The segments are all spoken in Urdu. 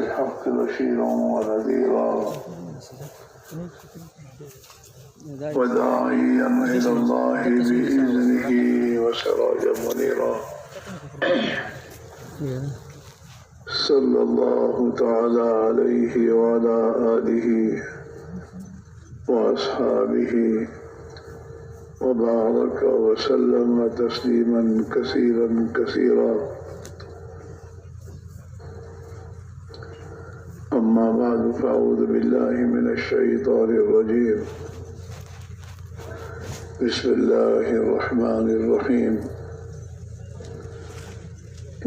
بالحق بشيرا ونذيرا وداعيا إلى الله بإذنه وسراجا منيرا صلى الله تعالى عليه وعلى آله وأصحابه وبارك وسلم تسليما كثيرا كثيرا. أما بعد فأعوذ بالله من الشيطان الرجيم. بسم الله الرحمن الرحيم.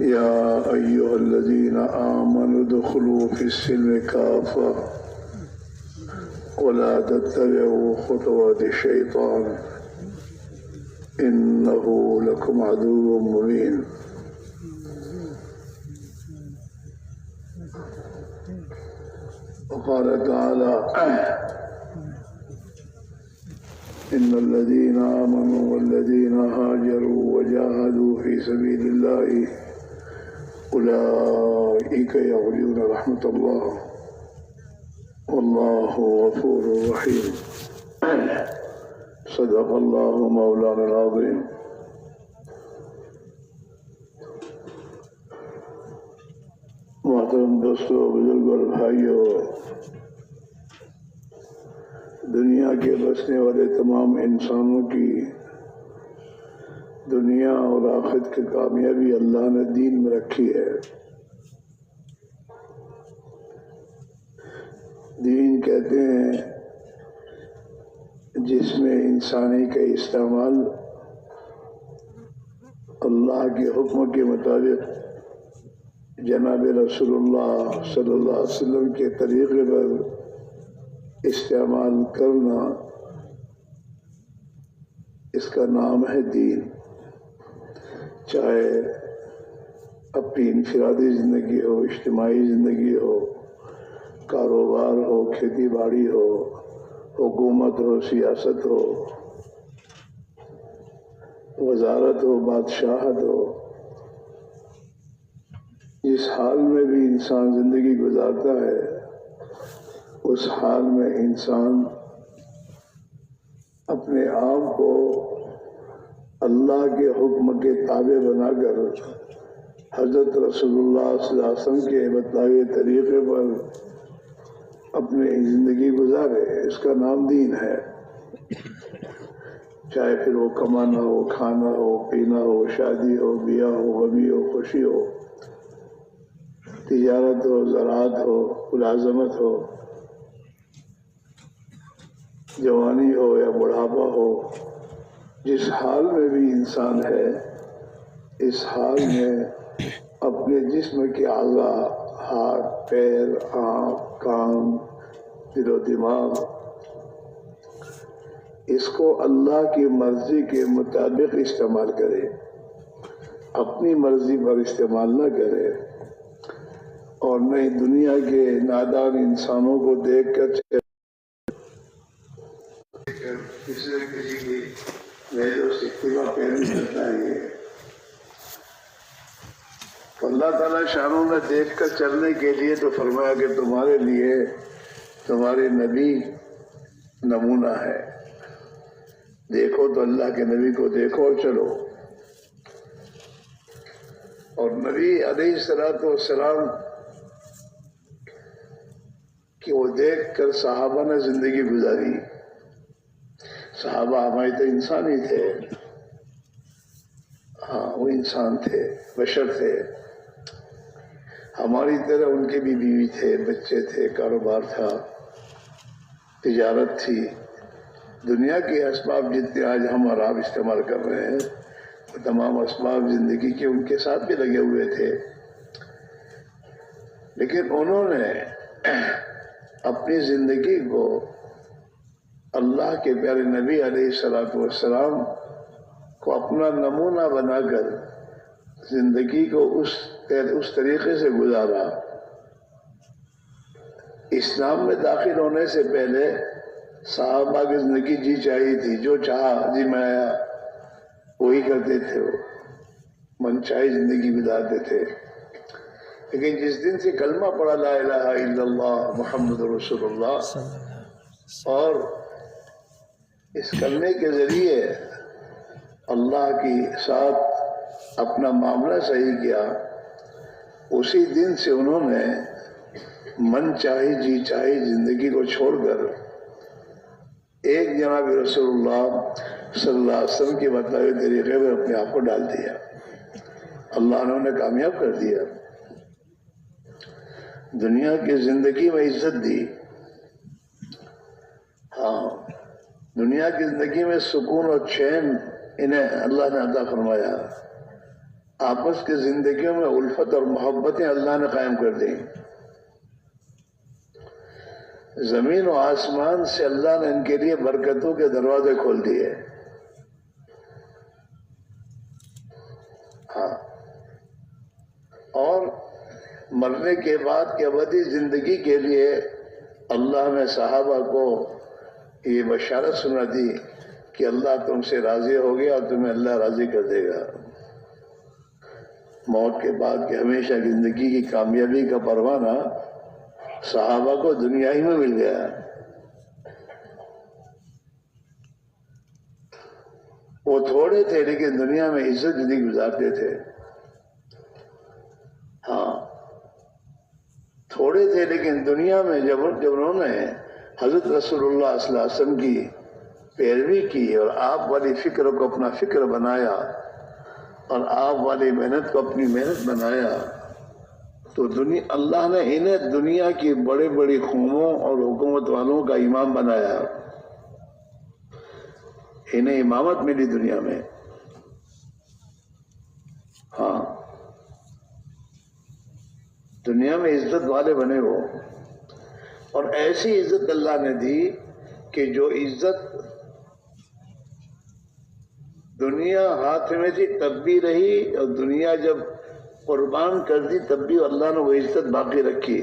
يا أيها الذين آمنوا ادخلوا في السلم كافة ولا تتبعوا خطوات الشيطان إنه لكم عدو مبين. وقال تعالى إن الذين آمنوا والذين هاجروا وجاهدوا في سبيل الله أولئك يرجون رحمة الله والله غفور رحيم. صدق الله مولانا العظيم. محترم دوستو، بزرگ اور بھائیو، دنیا کے بسنے والے تمام انسانوں کی دنیا اور آخرت کی کامیابی اللہ نے دین میں رکھی ہے۔ دین کہتے ہیں جس میں انسانی کا استعمال اللہ کے حکم کے مطابق جناب رسول اللہ صلی اللہ علیہ وسلم کے طریقے پر استعمال کرنا، اس کا نام ہے دین۔ چاہے اپنی انفرادی زندگی ہو، اجتماعی زندگی ہو، کاروبار ہو، کھیتی باڑی ہو، حکومت ہو، سیاست ہو، وزارت ہو، بادشاہت ہو، جس حال میں بھی انسان زندگی گزارتا ہے اس حال میں انسان اپنے آپ کو اللہ کے حکم کے تابع بنا کر حضرت رسول اللہ صلی اللہ علیہ وسلم کے بتائے طریقے پر اپنی زندگی گزارے، اس کا نام دین ہے۔ چاہے پھر وہ کمانا ہو، کھانا ہو، پینا ہو، شادی ہو، بیاہ ہو، غمی ہو، خوشی ہو، تجارت ہو، زراعت ہو، ملازمت ہو، جوانی ہو یا بڑھاپا ہو، جس حال میں بھی انسان ہے اس حال میں اپنے جسم کے اعضاء، ہاتھ، پیر، آنکھ، کان، دل و دماغ، اس کو اللہ کی مرضی کے مطابق استعمال کرے، اپنی مرضی پر استعمال نہ کرے، اور نہ دنیا کے نادان انسانوں کو دیکھ کر کسی کی میرے استفاع کرنے کرتا ہے۔ اللہ تعالیٰ شانوں میں دیکھ کر چلنے کے لیے تو فرمایا کہ تمہارے لیے تمہارے نبی نمونہ ہے، دیکھو تو اللہ کے نبی کو دیکھو اور چلو۔ اور نبی علیہ السلام کہ وہ دیکھ کر صحابہ نے زندگی گزاری۔ صحابہ ہمارے تو انسان ہی تھے، ہاں وہ انسان تھے، بشر تھے، ہماری طرح ان کے بھی بیوی تھے، بچے تھے، کاروبار تھا، تجارت تھی۔ دنیا کے اسباب جتنے آج ہم اور آپ استعمال کر رہے ہیں وہ تمام اسباب زندگی کے ان کے ساتھ بھی لگے ہوئے تھے، لیکن انہوں نے اپنی زندگی کو اللہ کے پیارے نبی علیہ السلام کو اپنا نمونہ بنا کر زندگی کو اس طریقے سے گزارا۔ اسلام میں داخل ہونے سے پہلے صحابہ کی زندگی جی چاہی تھی، جو چاہا جی میں آیا وہی کرتے تھے، وہ من چاہی زندگی گزارتے تھے۔ لیکن جس دن سے کلمہ پڑھا لا الہ الا اللہ محمد رسول اللہ، اور اس کلمے کے ذریعے اللہ کے ساتھ اپنا معاملہ صحیح کیا، اسی دن سے انہوں نے من چاہی جی چاہی زندگی کو چھوڑ کر ایک جناب رسول اللہ صلی اللہ علیہ وسلم کے بتائے طریقے میں اپنے آپ کو ڈال دیا۔ اللہ نے انہیں کامیاب کر دیا، دنیا کی زندگی میں عزت دی، ہاں دنیا کی زندگی میں سکون اور چین انہیں اللہ نے عطا فرمایا، آپس کی زندگیوں میں الفت اور محبتیں اللہ نے قائم کر دی، زمین و آسمان سے اللہ نے ان کے لیے برکتوں کے دروازے کھول دیے، ہاں، اور مرنے کے بعد کی ابدی زندگی کے لیے اللہ نے صحابہ کو یہ بشارت سنا دی کہ اللہ تم سے راضی ہو گیا اور تمہیں اللہ راضی کر دے گا۔ موت کے بعد کی ہمیشہ زندگی کی کامیابی کا پروانہ صحابہ کو دنیا ہی میں مل گیا۔ وہ تھوڑے تھے لیکن دنیا میں عزت زندگی گزارتے تھے، ہاں تھوڑے تھے لیکن دنیا میں جب انہوں نے حضرت رسول اللہ صلی اللہ علیہ وسلم کی پیروی کی اور آپ والی فکر کو اپنا فکر بنایا اور آپ والی محنت کو اپنی محنت بنایا، تو اللہ نے انہیں دنیا کی بڑے بڑی قوموں اور حکومت والوں کا امام بنایا، انہیں امامت ملی دنیا میں، ہاں دنیا میں عزت والے بنے وہ، اور ایسی عزت اللہ نے دی کہ جو عزت دنیا ہاتھ میں تھی تب بھی رہی، اور دنیا جب قربان کر دی تب بھی اللہ نے وہ عزت باقی رکھی،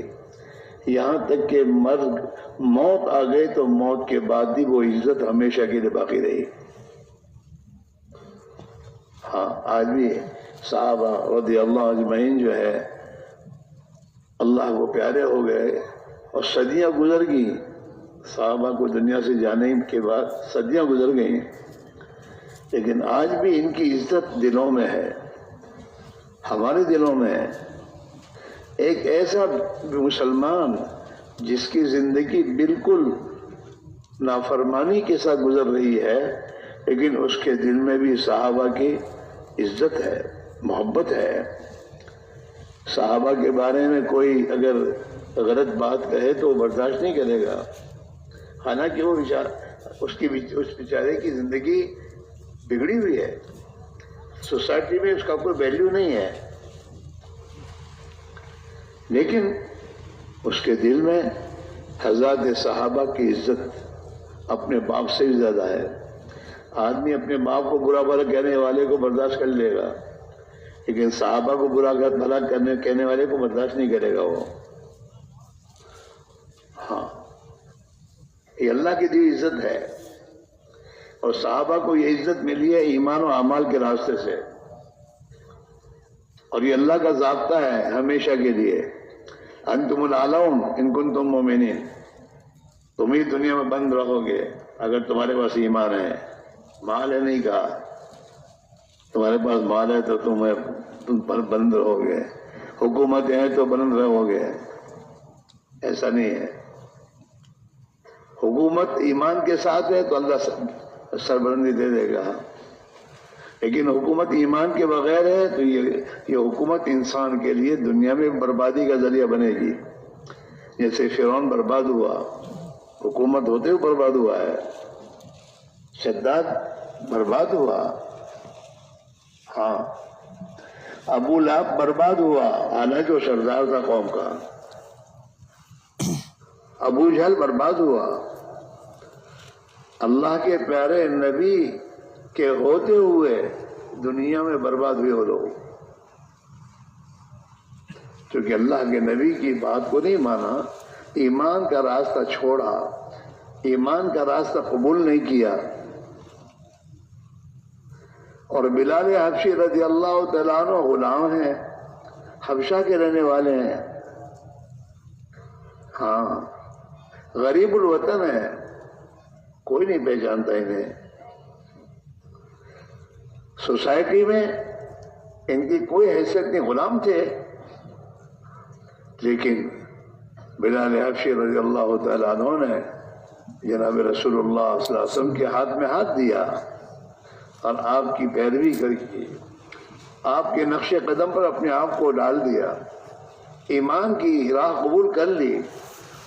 یہاں تک کہ موت آ گئی تو موت کے بعد بھی وہ عزت ہمیشہ کے لیے باقی رہی۔ ہاں آج بھی صحابہ رضی اللہ اجمعین جو ہے اللہ کو پیارے ہو گئے اور صدیاں گزر گئیں، صحابہ کو دنیا سے جانے کے بعد صدیاں گزر گئیں، لیکن آج بھی ان کی عزت دلوں میں ہے، ہمارے دلوں میں ہے۔ ایک ایسا مسلمان جس کی زندگی بالکل نافرمانی کے ساتھ گزر رہی ہے، لیکن اس کے دل میں بھی صحابہ کی عزت ہے، محبت ہے۔ صحابہ کے بارے میں کوئی اگر غلط بات کہے تو وہ برداشت نہیں کرے گا، حالانکہ وہ اس بیچارے کی زندگی بگڑی ہوئی ہے، سوسائٹی میں اس کا کوئی ویلیو نہیں ہے، لیکن اس کے دل میں حضرات صحابہ کی عزت اپنے باپ سے بھی زیادہ ہے۔ آدمی اپنے باپ کو برا بھلا کہنے والے کو برداشت کر لے گا، لیکن صحابہ کو برا بھلا کہنے والے کو برداشت نہیں کرے گا وہ۔ ہاں یہ اللہ کی دی عزت ہے، اور صحابہ کو یہ عزت ملی ہے ایمان و اعمال کے راستے سے، اور یہ اللہ کا ضابطہ ہے ہمیشہ کے لیے، انتم الاعلون ان کنتم مومنین، تم ہی دنیا میں بند رہو گے اگر تمہارے پاس ایمان ہے، مال ہے نہیں کہا، تمہارے پاس مال ہے تو تم پر بند رہو گے، حکومت ہے تو بند رہو گے، ایسا نہیں ہے۔ حکومت ایمان کے ساتھ ہے تو اللہ سربلندی دے دے گا، لیکن حکومت ایمان کے بغیر ہے تو یہ حکومت انسان کے لیے دنیا میں بربادی کا ذریعہ بنے گی، جیسے فرعون برباد ہوا، حکومت ہوتے ہوئے برباد ہوا ہے، شداد برباد ہوا، ہاں ابو لہب برباد ہوا حالانکہ وہ سردار تھا قوم کا، ابو جہل برباد ہوا، اللہ کے پیارے نبی کے ہوتے ہوئے دنیا میں برباد ہوئے وہ لوگ، کیونکہ اللہ کے نبی کی بات کو نہیں مانا، ایمان کا راستہ چھوڑا، ایمان کا راستہ قبول نہیں کیا۔ اور بلال حبشی رضی اللہ تعالیٰ عنہ غلام ہیں، حبشہ کے رہنے والے ہیں، ہاں غریب الوطن ہے، کوئی نہیں پہچانتا انہیں، سوسائٹی میں ان کی کوئی حیثیت نہیں، غلام تھے، لیکن بلال حبشی رضی اللہ تعالیٰ عنہ نے جناب رسول اللہ صلی اللہ علیہ وسلم کے ہاتھ میں ہاتھ دیا اور آپ کی پیروی کر کے آپ کے نقش قدم پر اپنے آپ کو ڈال دیا، ایمان کی راہ قبول کر لی،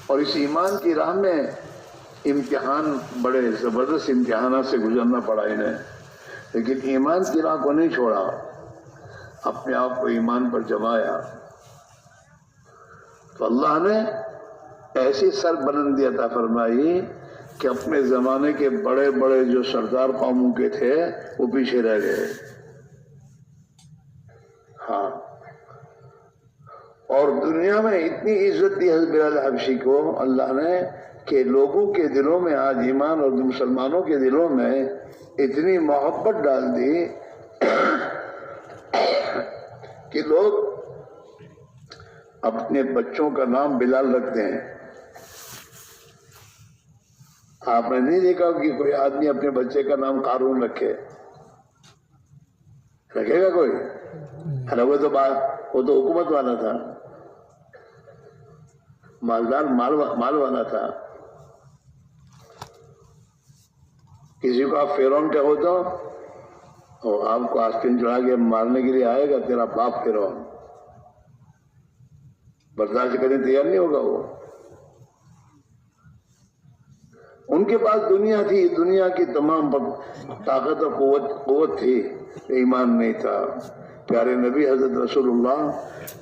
اور اس ایمان کی راہ میں امتحان، بڑے زبردست امتحانات سے گزرنا پڑا انہیں، لیکن ایمان کی راہ کو نہیں چھوڑا، اپنے آپ کو ایمان پر جمایا، تو اللہ نے ایسی سر بلندی عطا فرمائی کہ اپنے زمانے کے بڑے بڑے جو سردار قوموں کے تھے وہ پیچھے رہ گئے، ہاں، اور دنیا میں اتنی عزت دی حضرت بلال حبشی کو اللہ نے کہ لوگوں کے دلوں میں آج ایمان، اور مسلمانوں کے دلوں میں اتنی محبت ڈال دی کہ لوگ اپنے بچوں کا نام بلال رکھتے ہیں۔ آپ نے نہیں دیکھا کہ کوئی آدمی اپنے بچے کا نام قارون رکھے، رکھے گا کوئی؟ ارے وہ تو حکومت والا تھا، مالدار، مال والا تھا، کسی کو آپ فرعون کہو تو اور آپ کو آستین چڑھا کے مارنے کے لیے آئے گا، تیرا باپ فرعون، برداشت کرنے تیار نہیں ہوگا وہ۔ ان کے پاس دنیا تھی، دنیا کی تمام طاقت اور قوت تھی، ایمان نہیں تھا۔ پیارے نبی حضرت رسول اللہ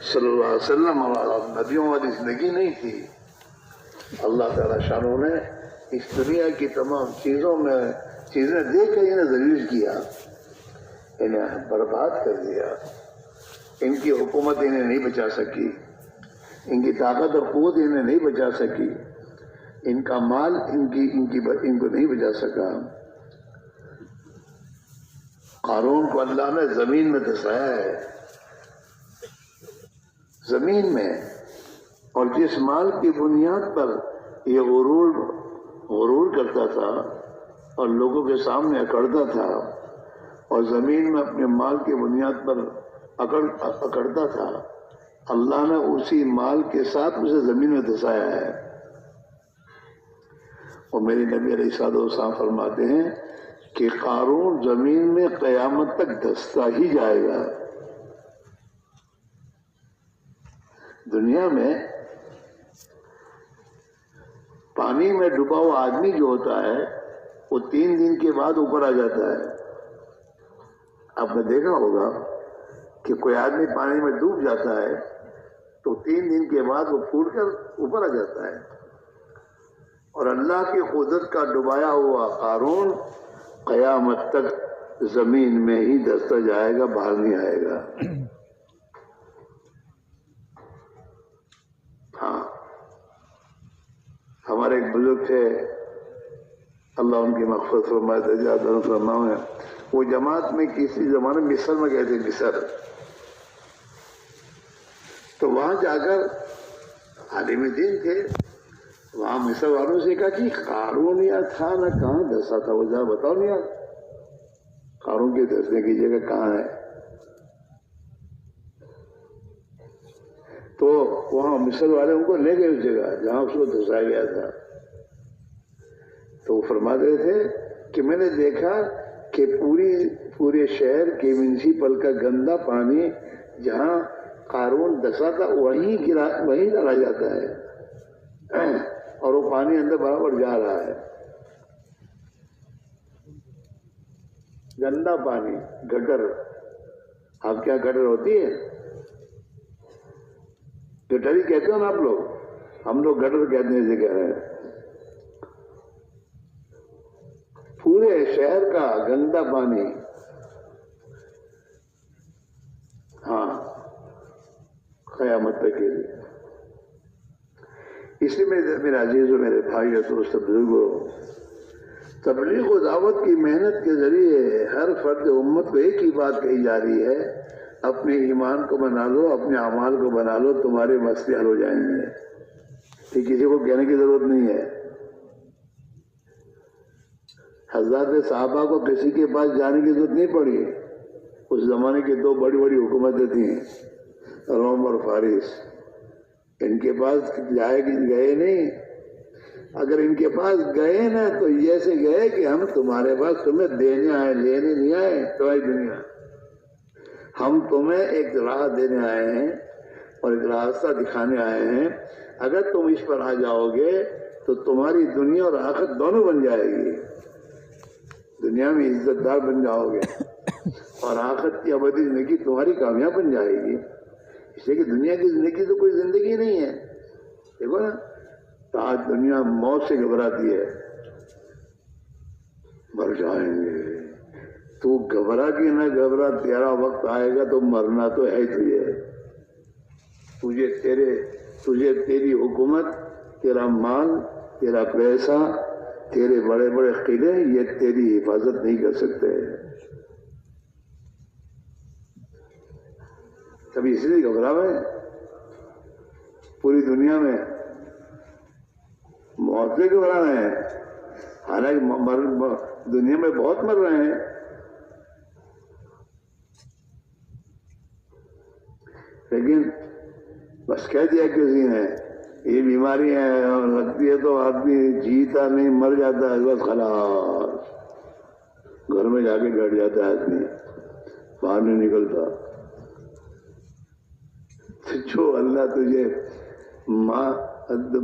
صلی اللہ علیہ وسلم اور نبیوں والی زندگی نہیں تھی۔ اللہ تعالیٰ شانوں نے اس دنیا کی تمام چیزیں دیکھ کر انہیں ذلیل کیا، انہیں برباد کر دیا، ان کی حکومت انہیں نہیں بچا سکی، ان کی طاقت اور قوت انہیں نہیں بچا سکی، ان کا مال ان کو نہیں بچا سکا۔ قارون کو اللہ نے زمین میں دھسایا ہے، زمین میں، اور جس مال کی بنیاد پر یہ غرور کرتا تھا اور لوگوں کے سامنے اکڑتا تھا اور زمین میں اپنے مال کی بنیاد پر اکڑتا تھا، اللہ نے اسی مال کے ساتھ اسے زمین میں دھسایا ہے۔ اور میرے نبی علیہ الصلوۃ والسلام فرماتے ہیں کہ قارون زمین میں قیامت تک دھستا ہی جائے گا۔ دنیا میں پانی میں ڈوبا ہوا آدمی جو ہوتا ہے وہ 3 دن کے بعد اوپر آ جاتا ہے۔ آپ نے دیکھا ہوگا کہ کوئی آدمی پانی میں ڈوب جاتا ہے تو 3 دن کے بعد وہ پھوٹ کر اوپر آ جاتا ہے، اور اللہ کی قدرت کا ڈبایا ہوا قارون قیامت تک زمین میں ہی دھستا جائے گا، باہر نہیں آئے گا۔ ہاں، ہمارے ایک بزرگ تھے، اللہ ان کی مغفرت فرمائے، درجات بلند فرمائے، وہ جماعت میں کسی زمانے مصر میں گئے تھے، مصر، تو وہاں جا کر عالم دین تھے، وہاں مصر والوں سے کہا کہ قارون یا تھا نہ کہاں دھسا تھا، وہ ذرا بتاؤ نہیں یار، قارون کی دھسنے کی جگہ کہاں ہے؟ تو وہاں مصر والے ان کو لے گئے اس جگہ جہاں اس کو دھسایا گیا تھا، تو وہ فرما رہے تھے کہ میں نے دیکھا کہ پورے شہر کے میونسپل کا گندا پانی جہاں قارون دھسا تھا وہیں ڈالا جاتا ہے، اور وہ پانی اندر برابر جا رہا ہے، گندا پانی، گٹر، آپ کیا گٹر ہوتی ہے؟ گٹر ہی کہتے ہو نا آپ لوگ، ہم لوگ گٹر کہتے ہیں، جگہ ہے، پورے شہر کا گندا پانی، ہاں، قیامت تک کے لیے۔ اس لیے میرے عزیز و میرے بھائی اور دوست بزرگوں، تبلیغ و دعوت کی محنت کے ذریعے ہر فرد امت کو ایک ہی بات کہی جا رہی ہے، اپنے ایمان کو بنا لو، اپنے اعمال کو بنا لو، تمہارے مسئلے حل ہو جائیں گے۔ یہ کسی کو کہنے کی ضرورت نہیں ہے۔ حضرات صحابہ کو کسی کے پاس جانے کی ضرورت نہیں پڑی۔ اس زمانے کی دو بڑی بڑی حکومتیں تھیں، روم اور فارس۔ ان کے پاس گئے نہیں۔ اگر ان کے پاس گئے نا تو ایسے گئے کہ ہم تمہارے پاس تمہیں دینے آئے، لینے نہیں آئے۔ تمہاری دنیا، ہم تمہیں ایک راہ دینے آئے ہیں اور ایک راستہ دکھانے آئے ہیں، اگر تم اس پر آ جاؤ گے تو تمہاری دنیا اور آخرت دونوں بن جائے گی۔ دنیا میں عزت دار بن جاؤ گے اور آخرت کی ابدی زندگی تمہاری کامیاب بن جائے گی۔ اس لیے کہ دنیا کی زندگی تو کوئی زندگی نہیں ہے۔ دیکھو نا، آج دنیا موت سے گھبراتی ہے، مر جائیں گے۔ تو گھبرا کہ نہ گھبرا، تیرا وقت آئے گا تو مرنا تو ہے تجھے تیری حکومت، تیرا مال، تیرا پیسہ، تیرے بڑے بڑے قلعے، یہ تیری حفاظت نہیں کر سکتے۔ کبھی اسی لیے گھبرا ہے پوری دنیا میں، موت سے گھبرا رہے ہیں، حالانکہ دنیا میں بہت مر رہے ہیں۔ لیکن بس کہہ دیا کسی نے یہ بیماری ہے اور لگتی ہے تو آدمی جیتا نہیں، مر جاتا ہے، بس خلاص گھر میں جا کے بیٹھ جاتا ہے آدمی، باہر نہیں نکلتا۔ جو اللہ تجھے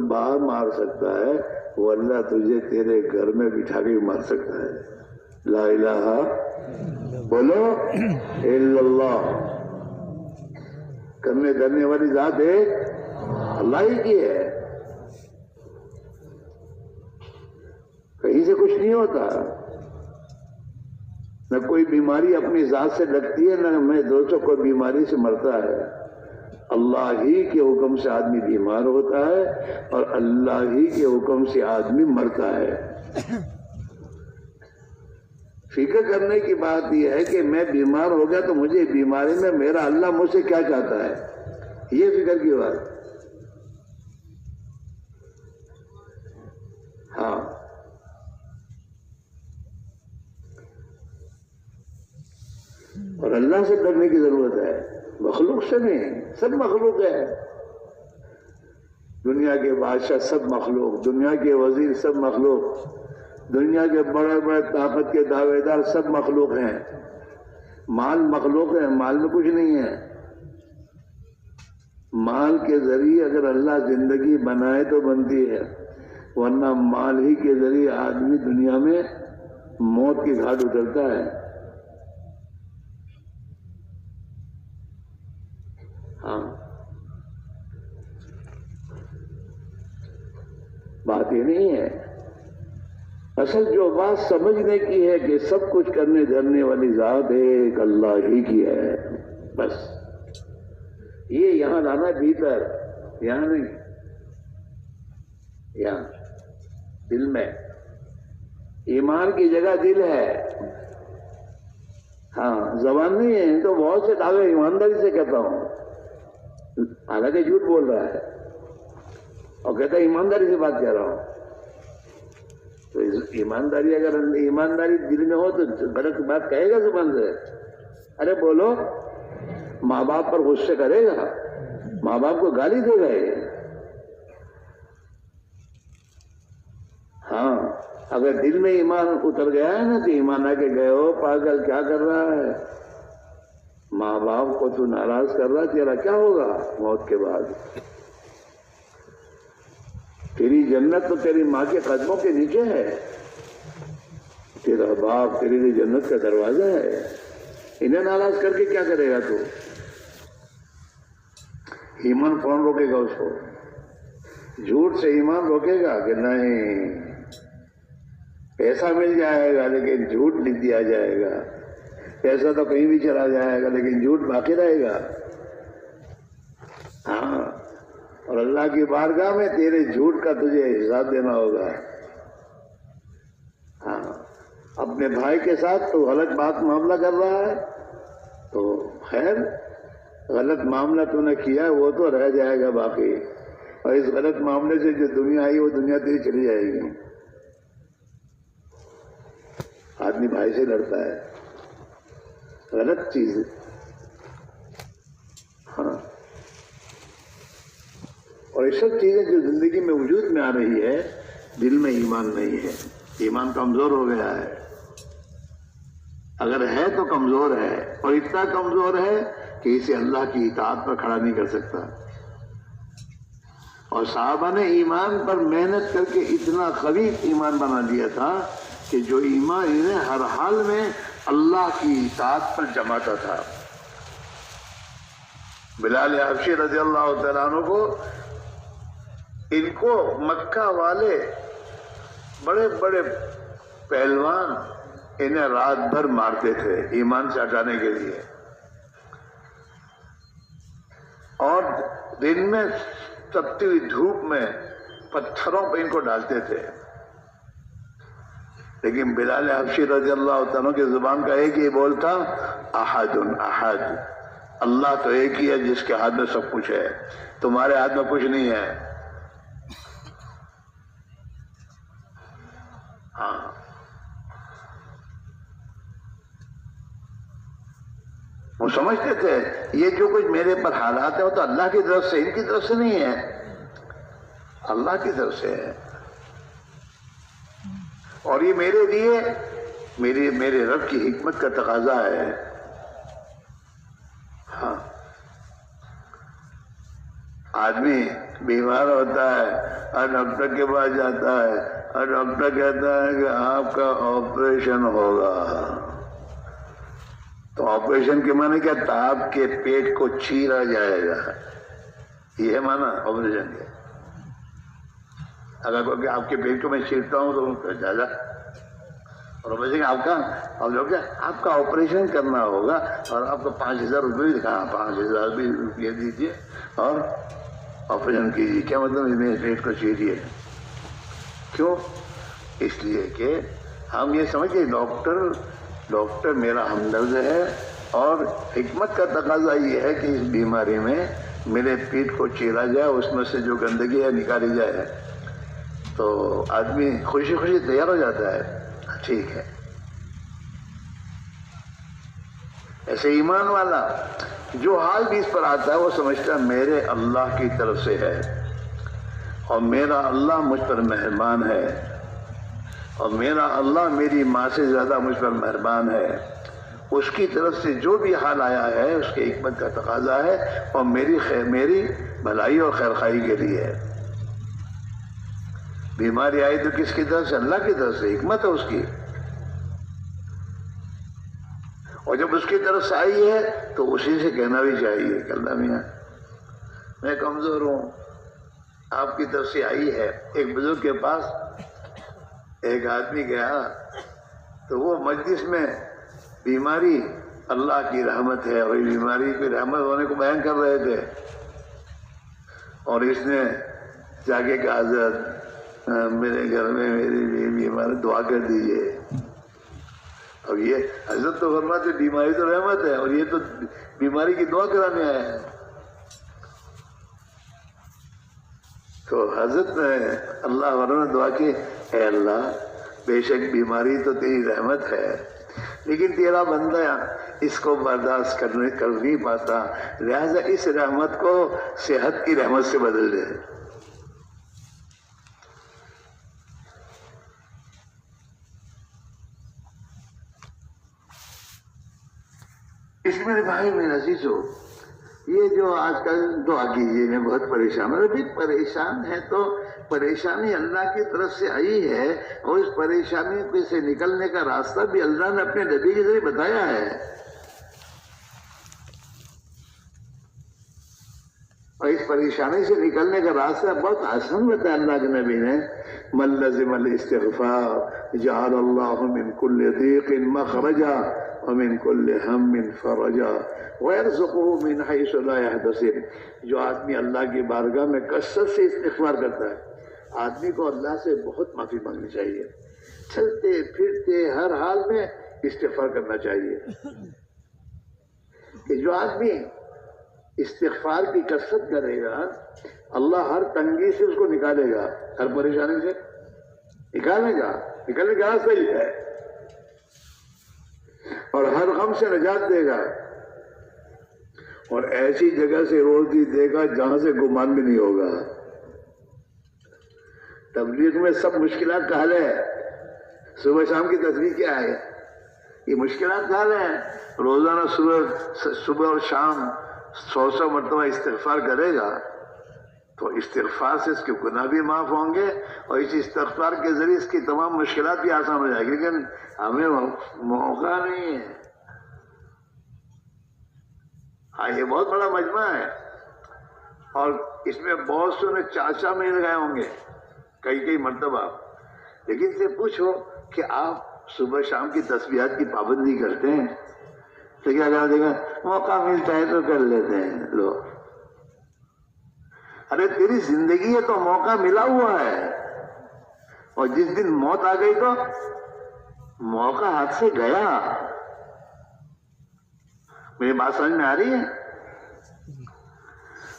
باہر مار سکتا ہے وہ اللہ تجھے تیرے گھر میں بٹھا کے مار سکتا ہے۔ لا الہ بولو الا اللہ، کرنے دھرنے والی ذات ہے اللہ ہی کی ہے، کہیں سے کچھ نہیں ہوتا۔ نہ کوئی بیماری اپنی ذات سے لگتی ہے، نہ میں دوستوں کوئی بیماری سے مرتا ہے۔ اللہ ہی کے حکم سے آدمی بیمار ہوتا ہے اور اللہ ہی کے حکم سے آدمی مرتا ہے۔ فکر کرنے کی بات یہ ہے کہ میں بیمار ہو گیا تو مجھے بیماری میں میرا اللہ مجھ سے کیا چاہتا ہے، یہ فکر کی بات۔ ہاں، اور اللہ سے ڈرنے کی ضرورت ہے، مخلوق سے نہیں۔ سب مخلوق ہے، دنیا کے بادشاہ سب مخلوق، دنیا کے وزیر سب مخلوق، دنیا کے بڑے بڑے طاقت کے دعوے دار سب مخلوق ہیں۔ مال مخلوق ہے، مال میں کچھ نہیں ہے۔ مال کے ذریعے اگر اللہ زندگی بنائے تو بنتی ہے، ورنہ مال ہی کے ذریعے آدمی دنیا میں موت کی گھاٹ اترتا ہے۔ ہاں، بات یہ نہیں ہے۔ اصل جو بات سمجھنے کی ہے کہ سب کچھ کرنے دھرنے والی ذات ایک اللہ ہی کی ہے، بس یہ یہاں لانا بھیتر، یہاں نہیں، یہاں دل میں۔ ایمان کی جگہ دل ہے، ہاں زبان نہیں ہے۔ تو بہت سے دعوے ایمانداری سے کہتا ہوں، حالانکہ جھوٹ بول رہا ہے اور کہتا ہے ایمانداری سے بات کہہ رہا ہوں۔ تو ایمانداری، اگر ایمانداری دل میں ہو تو غلط بات کہے گا زبان سے؟ ارے بولو، ماں باپ پر غصے کرے گا، ماں باپ کو گالی دے گا یہ؟ ہاں، اگر دل میں ایمان اتر گیا ہے نا تو ایمان آ کے گئے ہو، پاگل کیا کر رہا ہے، ماں باپ کو تو ناراض کر رہا، تیرا کیا ہوگا موت کے بعد؟ تیری جنت تو تیری ماں کے قدموں کے نیچے ہے، تیرا باپ تیرے لیے جنت کا دروازہ ہے، انہیں ناراض کر کے کیا کرے گا تو؟ ایمان کون روکے گا اس کو؟ جھوٹ سے ایمان روکے گا کہ نہیں، پیسہ مل جائے گا لیکن جھوٹ لکھ دیا جائے گا، پیسہ تو کہیں بھی چلا جائے گا لیکن جھوٹ باقی رہے گا۔ ہاں، اور اللہ کی بارگاہ میں تیرے جھوٹ کا تجھے حساب دینا ہوگا۔ ہاں، اپنے بھائی کے ساتھ تو غلط بات معاملہ کر رہا ہے، تو خیر غلط معاملہ تو نے کیا ہے وہ تو رہ جائے گا باقی، اور اس غلط معاملے سے جو دنیا آئی وہ دنیا تیری چلی جائے گی۔ آدمی بھائی سے لڑتا ہے، غلط چیز ہے۔ ہاں، اور یہ سب چیزیں جو زندگی میں وجود میں آ رہی ہے، دل میں ایمان نہیں ہے، ایمان کمزور ہو گیا ہے، اگر ہے تو کمزور ہے، اور اتنا کمزور ہے کہ اسے اللہ کی اطاعت پر کھڑا نہیں کر سکتا۔ اور صحابہ نے ایمان پر محنت کر کے اتنا قوی ایمان بنا دیا تھا کہ جو ایمان انہیں ہر حال میں اللہ کی اطاعت پر جماتا تھا۔ بلال حبشی رضی اللہ تعالیٰ عنہ کو، ان کو مکہ والے بڑے بڑے پہلوان انہیں رات بھر مارتے تھے ایمان سے ہٹانے کے لیے، اور دن میں تپتی ہوئی دھوپ میں پتھروں پہ ان کو ڈالتے تھے، لیکن بلال حبشی رضی اللہ تعالیٰ کی زبان کا ایک ہی بول تھا، احد احد، اللہ تو ایک ہی ہے جس کے ہاتھ میں سب کچھ ہے، تمہارے ہاتھ میں کچھ نہیں ہے۔ ہاں، وہ سمجھتے تھے یہ جو کچھ میرے پر حالات ہے وہ تو اللہ کی طرف سے، ان کی طرف سے نہیں ہے، اللہ کی طرف سے ہے، اور یہ میرے لیے میرے رب کی حکمت کا تقاضا ہے۔ ہاں، آدمی بیمار ہوتا ہے اور ڈاکٹر کے پاس جاتا ہے اور ڈاکٹر کہتا ہے کہ آپ کا آپریشن ہوگا، تو آپریشن کے معنی کیا؟ تو آپ کے پیٹ کو چیرا جائے گا، یہ ہے معنی آپریشن کے۔ اگر کوئی آپ کے پیٹ کو میں چیرتا ہوں تو جا اور آپریشن آپ کا آپریشن کرنا ہوگا اور آپ کو 5,000 روپئے دکھا، 5,000 روپئے دیجیے اور آپریشن کیجیے۔ کیا مطلب میرے پیٹ کو چیریے؟ کیوں؟ اس لیے کہ ہم یہ سمجھے ڈاکٹر میرا ہمدرد ہے، اور حکمت کا تقاضا یہ ہے کہ اس بیماری میں میرے پیٹ کو چیرا جائے، اس میں سے جو گندگی ہے نکالی جائے، تو آدمی خوشی خوشی تیار ہو جاتا ہے، ٹھیک ہے۔ ایسے ایمان والا جو حال بھی اس پر آتا ہے وہ سمجھتا ہے میرے اللہ کی طرف سے ہے، اور میرا اللہ مجھ پر مہربان ہے، اور میرا اللہ میری ماں سے زیادہ مجھ پر مہربان ہے، اس کی طرف سے جو بھی حال آیا ہے اس کی حکمت کا تقاضا ہے، اور میری بھلائی اور خیرخواہی کے لیے ہے۔ بیماری آئی تو کس کی طرف سے؟ اللہ کی طرف سے، حکمت ہے اس کی، اور جب اس کی طرف سے آئی ہے تو اسی سے کہنا بھی چاہیے کہ اللہ میاں میں کمزور ہوں، آپ کی طرف سے آئی ہے۔ ایک بزرگ کے پاس ایک آدمی گیا تو وہ مجلس میں بیماری اللہ کی رحمت ہے، اور بیماری کی رحمت ہونے کو بیان کر رہے تھے، اور اس نے جا کے کہا حضرت میرے گھر میں میری بیماری دعا کر دیجیے۔ اب یہ حضرت تو فرماتے بیماری تو رحمت ہے، اور یہ تو بیماری کی دعا کرانے آیا ہے۔ تو حضرت نے اللہ ورنہ دعا کی، اے اللہ بے شک بیماری تو تیری رحمت ہے، لیکن تیرا بندہ اس کو برداشت کر نہیں پاتا، لہذا اس رحمت کو صحت کی رحمت سے بدل دے۔ اس میرے بھائی میرے عزیزو، یہ جو آج کل دعا کیجیے میں بہت پریشان ہوں، ابھی پریشان ہے تو پریشانی اللہ کی طرف سے آئی ہے، اور اس پریشانی سے نکلنے کا راستہ بھی اللہ نے اپنے نبی کے ذریعے بتایا ہے، اور اس پریشانی سے نکلنے کا راستہ بہت آسان بتایا اللہ کے نبی نے۔ من لزم الاستغفار جعل اللہ من کل ضیق مخرجا ومن کل ہم فرجا ویرزقہ من حیث لا یحتسب۔ جو آدمی اللہ کی بارگاہ میں کثرت سے استغفار کرتا ہے، آدمی کو اللہ سے بہت معافی مانگنی چاہیے، چلتے پھرتے ہر حال میں استغفار کرنا چاہیے. کہ جو آدمی استغفار کی کثرت کرے گا اللہ ہر تنگی سے اس کو نکالے گا, ہر پریشانی سے نکالے گا, نکلنے کا راستہ ہی ہے, اور ہر غم سے نجات دے گا, اور ایسی جگہ سے روزی دے گا جہاں سے گمان بھی نہیں ہوگا. تبلیغ میں سب مشکلات کا حل ہے. صبح شام کی تسبیح کیا ہے؟ یہ مشکلات کا حل ہے. روزانہ صبح اور شام 100 مرتبہ استغفار کرے گا تو استغفار سے اس کے گناہ بھی معاف ہوں گے, اور اس استغفار کے ذریعے اس کی تمام مشکلات بھی آسان ہو جائے گی. لیکن ہمیں موقع نہیں ہے. ہاں یہ بہت بڑا مجمع ہے, اور اس میں بہت سے چاچا مل گئے ہوں گے کئی مرتبہ, لیکن سے پوچھو کہ آپ صبح شام کی تسبیحات کی پابندی کرتے ہیں تو کیا کہا دے گا موقع ملتا ہے تو کر لیتے ہیں. لو, ارے تیری زندگی ہے تو موقع ملا ہوا ہے, اور جس دن موت آ گئی تو موقع ہاتھ سے گیا. میری بات سمجھ میں آ رہی ہے؟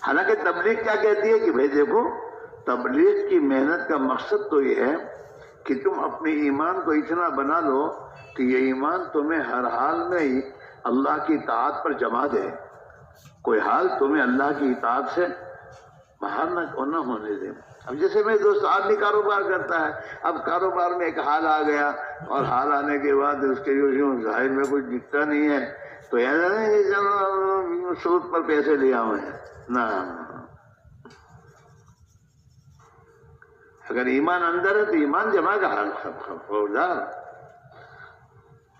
حالانکہ تبلیغ کیا کہتی ہے کہ بھائی دیکھو, تبلیغ کی محنت کا مقصد تو یہ ہے کہ تم اپنے ایمان کو اتنا بنا لو کہ یہ ایمان تمہیں ہر حال میں ہی اللہ کی اطاعت پر جما دے. کوئی حال تمہیں اللہ کی اطاعت سے باہر نہ ہونے دے. اب جیسے میرے دوست آدمی کاروبار کرتا ہے, اب کاروبار میں ایک حال آ گیا, اور حال آنے کے بعد اس کے ظاہر میں کچھ دکھتا نہیں ہے تو ایسا نہیں سود پر پیسے لیا ہوئے ہیں نہ. اگر ایمان اندر ہے تو ایمان جمع کا حال خبردار,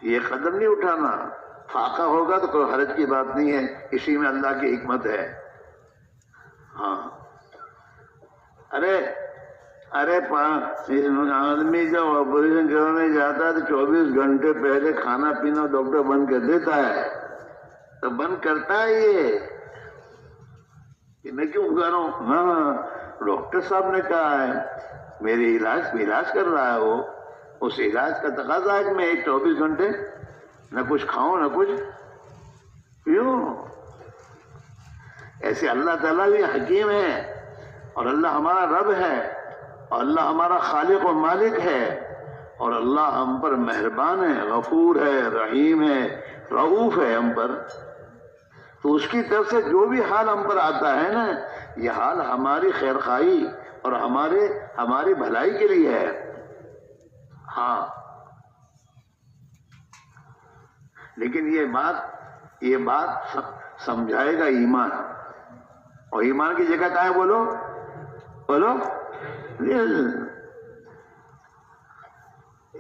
یہ قدم نہیں اٹھانا. فاقہ ہوگا تو کوئی حرج کی بات نہیں ہے, اسی میں اللہ کی حکمت ہے. ہاں ارے آدمی جب آپریشن کرانے جاتا ہے تو 24 گھنٹے پہلے کھانا پینا ڈاکٹر بند کر دیتا ہے. تو بند کرتا ہے یہ کہ میں کیوں کروں؟ ہاں ڈاکٹر صاحب نے کہا ہے, میرے علاج کر رہا ہے, وہ اس علاج کا تقاضا ہے کہ میں 24 گھنٹے نہ کچھ کھاؤں نہ کچھ پیوں. ایسے اللہ تعالیٰ بھی حکیم ہے, اور اللہ ہمارا رب ہے, اور اللہ ہمارا خالق و مالک ہے, اور اللہ ہم پر مہربان ہے, غفور ہے, رحیم ہے, رؤوف ہے ہم پر. تو اس کی طرف سے جو بھی حال ہم پر آتا ہے نا, یہ حال ہماری خیرخواہی اور ہماری بھلائی کے لیے ہے. ہاں لیکن یہ بات سمجھائے گا ایمان, اور ایمان کی جگہ کہاں ہے؟ بولو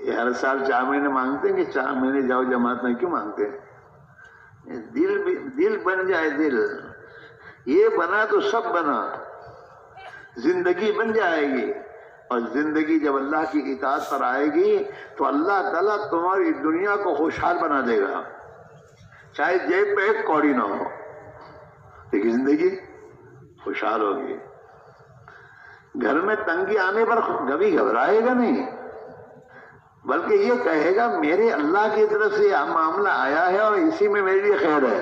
یہ ہر سال 4 مہینے مانگتے ہیں کہ 4 مہینے جاؤ جماعت میں, کیوں مانگتے ہیں؟ دل بن جائے. دل یہ بنا تو سب بنا. زندگی بن جائے گی, اور زندگی جب اللہ کی اطاعت پر آئے گی تو اللہ تعالیٰ تمہاری دنیا کو خوشحال بنا دے گا, چاہے جیب پہ 1 کوڑی نہ ہو, لیکن زندگی خوشحال ہوگی. گھر میں تنگی آنے پر کبھی گھبرائے گا نہیں, بلکہ یہ کہے گا میرے اللہ کی طرف سے یہ معاملہ آیا ہے اور اسی میں میرے لیے خیر ہے.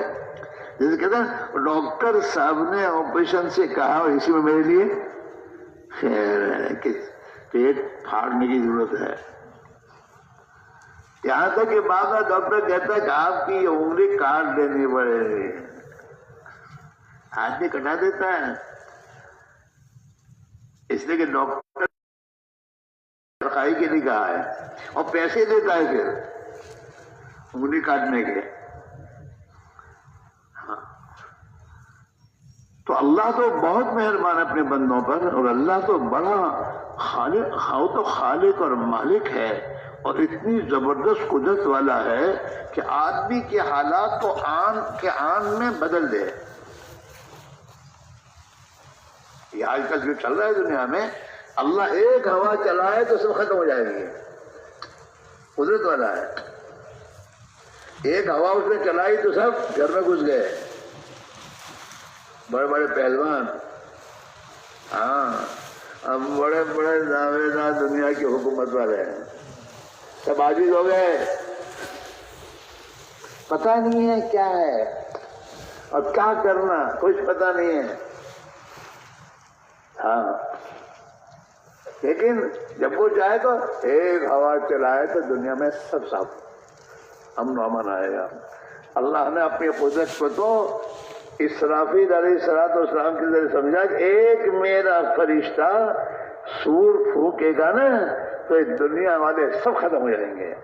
جیسے کہتے ہیں ڈاکٹر صاحب نے آپریشن سے کہا اور اسی میں میرے لیے خیر ہے کہ پیٹ پھاڑنے کی ضرورت ہے. یہاں تک کہ بعض ڈاکٹر کہتا ہے کہ آپ کی یہ انگلی کاٹ دینی پڑے گی. آدمی کٹا دیتا ہے اس لیے کہ ڈاکٹر خائی کے لیے کہا ہے, اور پیسے دیتا ہے پھر انگلی کاٹنے کے. ہاں تو اللہ تو بہت مہربان اپنے بندوں پر, اور اللہ تو بڑا خالق اور مالک ہے, اور اتنی زبردست قدرت والا ہے کہ آدمی کے حالات کو آن کے آن میں بدل دے. یہ آج کل جو چل رہا ہے دنیا میں, اللہ ایک ہوا چلائے تو سب ختم ہو جائے گی. قدرت والا ہے, ایک ہوا اس نے چلائی تو سب گھر میں گھس گئے, بڑے بڑے پہلوان. ہاں اب بڑے بڑے دعوے دار دنیا کی حکومت والے ہیں. سب عاجز ہو گئے، پتہ نہیں ہے کیا ہے اور کیا کرنا، کچھ پتہ نہیں ہے۔ ہاں لیکن جب وہ جائے تو ایک ہوا چلائے تو دنیا میں سب صاف امن و امن آئے گا۔ اللہ نے اپنی قدرت کو تو اسرافیل علیہ السلام کے ذریعے سمجھا کہ ایک میرا فرشتہ سور پھونکے گا نا تو اس دنیا والے سب ختم ہو جائیں گے۔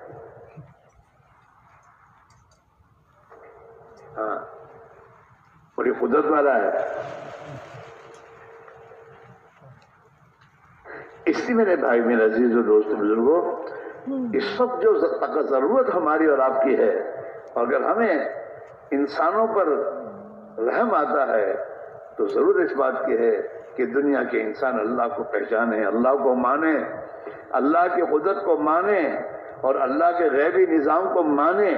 ہاں بڑی قدرت والا ہے۔ اس لیے میرے بھائی، میرے عزیز و دوست بزرگوں، اس وقت جو ضرورت ہماری اور آپ کی ہے، اگر ہمیں انسانوں پر رحم آتا ہے تو ضرور اس بات کی ہے کہ دنیا کے انسان اللہ کو پہچانے، اللہ کو مانے، اللہ کی قدرت کو مانے اور اللہ کے غیبی نظام کو مانے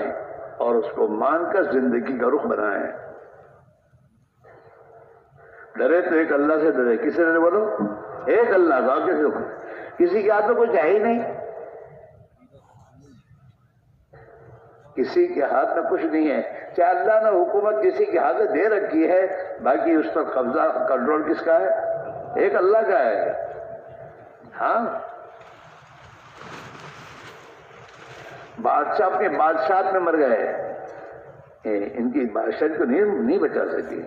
اور اس کو مان کر زندگی کا رخ بنائیں۔ ڈرے تو ایک اللہ سے ڈرے، کس سے ڈرے بولو؟ ایک اللہ کا، کسی کے ہاتھ میں کچھ ہے ہی نہیں، کسی کے ہاتھ میں کچھ نہیں ہے، چاہے اللہ نے حکومت کسی کے ہاتھ میں دے رکھی ہے، باقی اس پر قبضہ کنٹرول کس کا ہے؟ ایک اللہ کا ہے۔ ہاں بادشاہ اپنے بادشاہت میں مر گئے، ان کی بادشاہت کو نہیں بچا سکی۔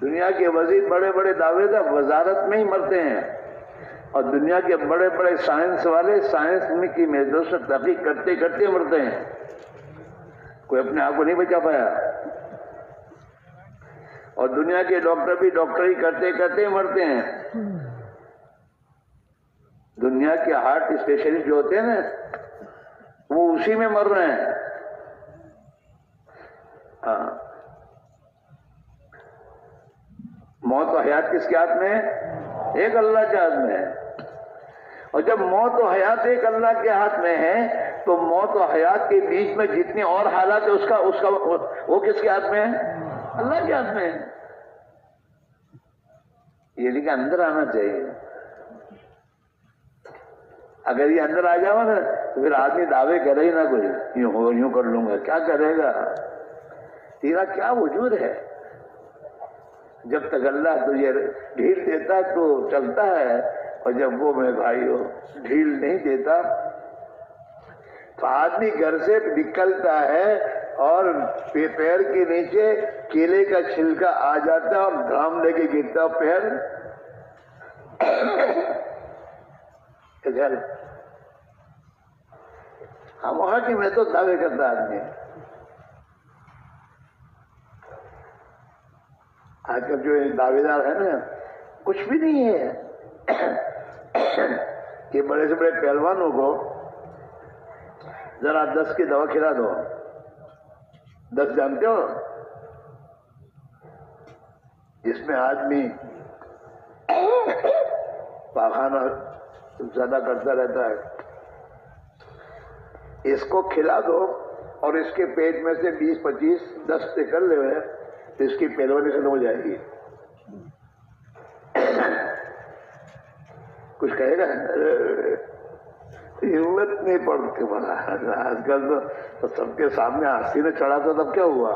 دنیا کے وزیر بڑے بڑے دعوے دار وزارت میں ہی مرتے ہیں، اور دنیا کے بڑے بڑے سائنس والے سائنس میں کی محنت سے تحقیق کرتے کرتے مرتے ہیں، کوئی اپنے آپ کو نہیں بچا پایا۔ اور دنیا کے ڈاکٹر بھی ڈاکٹری کرتے کرتے مرتے ہیں۔ دنیا کے ہارٹ اسپیشلسٹ جو ہوتے ہیں نا، وہ اسی میں مر رہے ہیں۔ ہاں موت و حیات کس کے ہاتھ میں ہے؟ ایک اللہ کے ہاتھ میں ہے۔ اور جب موت و حیات ایک اللہ کے ہاتھ میں ہے تو موت و حیات کے بیچ میں جتنے اور حالات ہیں اس کا وہ کس کے ہاتھ میں ہے؟ اللہ کے ہاتھ میں ہے۔ یہ لیکن اندر آنا چاہیے۔ اگر یہ اندر آ جاؤ نا تو پھر آدمی دعوے کرے ہی نہ، کوئی یوں کر لوں گا، کیا کرے گا؟ تیرا کیا وجود ہے؟ جب تک اللہ تجھے ڈھیل دیتا ہے تو چلتا ہے، اور جب وہ میرے بھائیو ڈھیل نہیں دیتا تو آدمی گھر سے نکلتا ہے اور پیر کے نیچے کیلے کا چھلکا آ جاتا ہے اور دھام لے کے گرتا پیر گھر۔ ہاں وہاں کی میں تو دعوے کرتا آدمی۔ آج کل جو دعوے دار ہے نا، کچھ بھی نہیں ہے کہ بڑے سے بڑے پہلوانوں کو ذرا 10 کی دوا کھلا دو۔ 10 جانتے ہو؟ جس میں آدمی پاخانہ زیادہ کرتا رہتا ہے، اس کو کھلا دو اور اس کے پیٹ میں سے 20-25 10 سے کر لے ہوئے تو اس کی پہلوانی ختم ہو جائے گی۔ کچھ کہے گا؟ ہمت نہیں پڑتی بنا۔ آج کل تو سب کے سامنے ہنسی نے چڑھا تھا، تب کیا ہوا؟